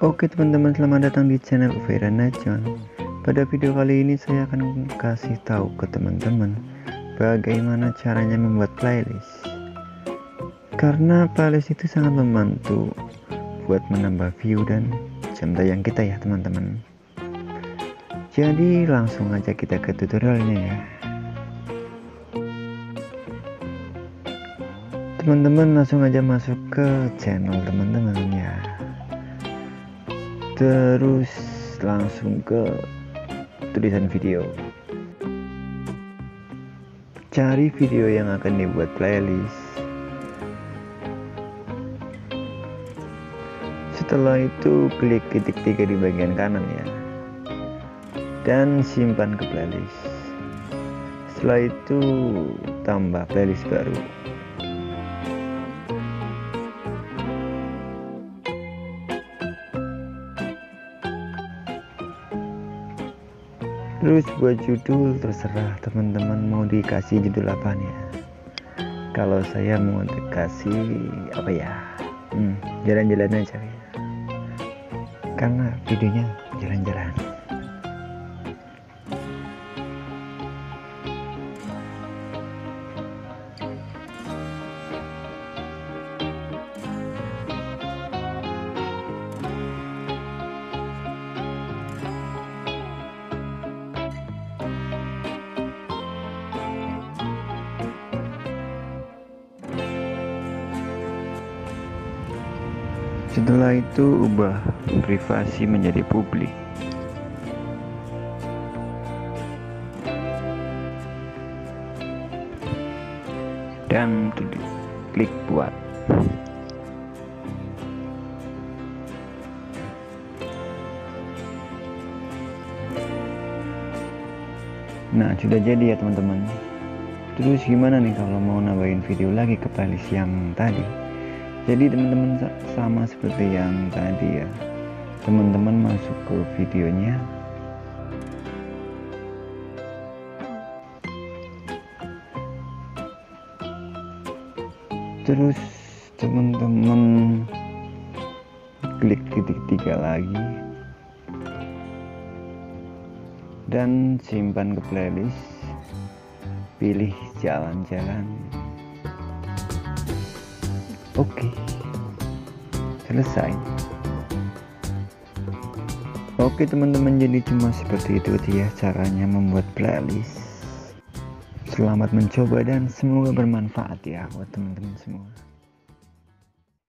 Oke teman-teman, selamat datang di channel Uvira Najwan. Pada video kali ini saya akan kasih tahu ke teman-teman bagaimana caranya membuat playlist. Karena playlist itu sangat membantu buat menambah view dan jam tayang kita ya teman-teman. Jadi langsung aja kita ke tutorialnya ya. Teman-teman langsung aja masuk ke channel teman-teman ya. Terus langsung ke tulisan video, cari video yang akan dibuat playlist. Setelah itu klik titik 3 di bagian kanan ya, dan simpan ke playlist. Setelah itu tambah playlist baru. Terus buat judul terserah teman-teman mau dikasih judul apa nih ya. Kalau saya mau dikasih apa ya, jalan-jalan aja ya, karena videonya jalan-jalan. Setelah itu ubah privasi menjadi publik. Dan klik buat. Nah, sudah jadi ya teman-teman. Terus gimana nih kalau mau nambahin video lagi ke playlist yang tadi? Jadi teman-teman sama seperti yang tadi ya, teman-teman masuk ke videonya, terus teman-teman klik titik 3 lagi dan simpan ke playlist, pilih jalan-jalan. Oke, selesai. Oke teman-teman, jadi cuma seperti itu ya caranya membuat playlist. Selamat mencoba dan semoga bermanfaat ya buat teman-teman semua.